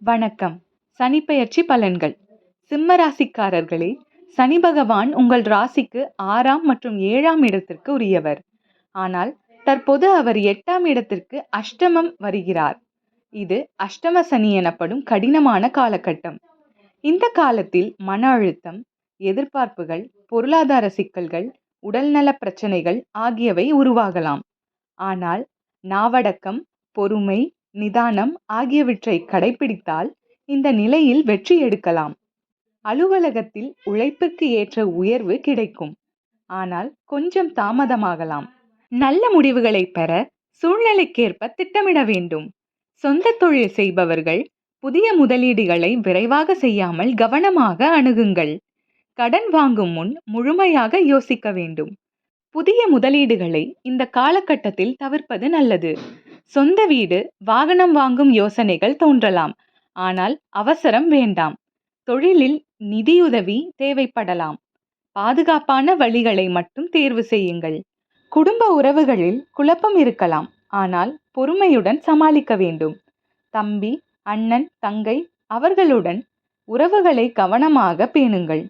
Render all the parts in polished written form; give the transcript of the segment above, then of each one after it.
வணக்கம். சனிப்பெயர்ச்சி பலன்கள். சிம்ம ராசிக்காரர்களே, சனி பகவான் உங்கள் ராசிக்கு 6ஆம் மற்றும் 7ஆம் இடத்திற்கு உரியவர். ஆனால் தற்போது அவர் 8ஆம் இடத்திற்கு அஷ்டமம் வருகிறார். இது அஷ்டம சனி எனப்படும் கடினமான காலகட்டம். இந்த காலத்தில் மன அழுத்தம், எதிர்பார்ப்புகள், பொருளாதார சிக்கல்கள், உடல்நல பிரச்சனைகள் ஆகியவை உருவாகலாம். ஆனால் நாவடக்கம், பொறுமை, நிதானம் ஆகியவற்றை கடைபிடித்தால் இந்த நிலையில் வெற்றி எடுக்கலாம். அலுவலகத்தில் உழைப்புக்கு ஏற்ற உயர்வு கிடைக்கும். ஆனால் கொஞ்சம் தாமதமாகலாம். நல்ல முடிவுகளை பெற சூழ்நிலைக்கேற்ப திட்டமிட வேண்டும். சொந்த தொழில் செய்பவர்கள் புதிய முதலீடுகளை விரைவாக செய்யாமல் கவனமாக அணுகுங்கள். கடன் வாங்கும் முன் முழுமையாக யோசிக்க வேண்டும். புதிய முதலீடுகளை இந்த காலகட்டத்தில் தவிர்ப்பது நல்லது. சொந்த வீடு, வாகனம் வாங்கும் யோசனைகள் தோன்றலாம். ஆனால் அவசரம் வேண்டாம். தொழிலில் நிதியுதவி தேவைப்படலாம். பாதுகாப்பான வழிகளை மட்டும் தேர்வு செய்யுங்கள். குடும்ப உறவுகளில் குழப்பம் இருக்கலாம். ஆனால் பொறுமையுடன் சமாளிக்க வேண்டும். தம்பி, அண்ணன், தங்கை அவர்களுடன் உறவுகளை கவனமாக பேணுங்கள்.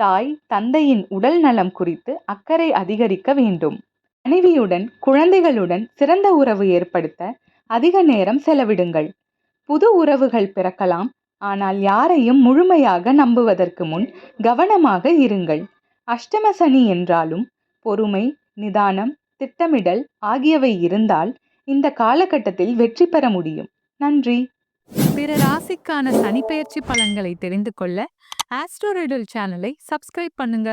தாய், தந்தையின் உடல் நலம் குறித்து அக்கறை அதிகரிக்க வேண்டும். மனைவியுடன், குழந்தைகளுடன் சிறந்த உறவு ஏற்படுத்த அதிக நேரம் செலவிடுங்கள். புது உறவுகள் பிறக்கலாம். ஆனால் யாரையும் முழுமையாக நம்புவதற்கு முன் கவனமாக இருங்கள். அஷ்டம சனி என்றாலும் பொறுமை, நிதானம், திட்டமிடல் ஆகியவை இருந்தால் இந்த காலகட்டத்தில் வெற்றி பெற முடியும். நன்றி. பிற ராசிக்கான சனிப்பெயர்ச்சி பலன்களை தெரிந்து கொள்ள ஆஸ்ட்ரோ ரெடல் சேனலை சப்ஸ்கிரைப் பண்ணுங்க.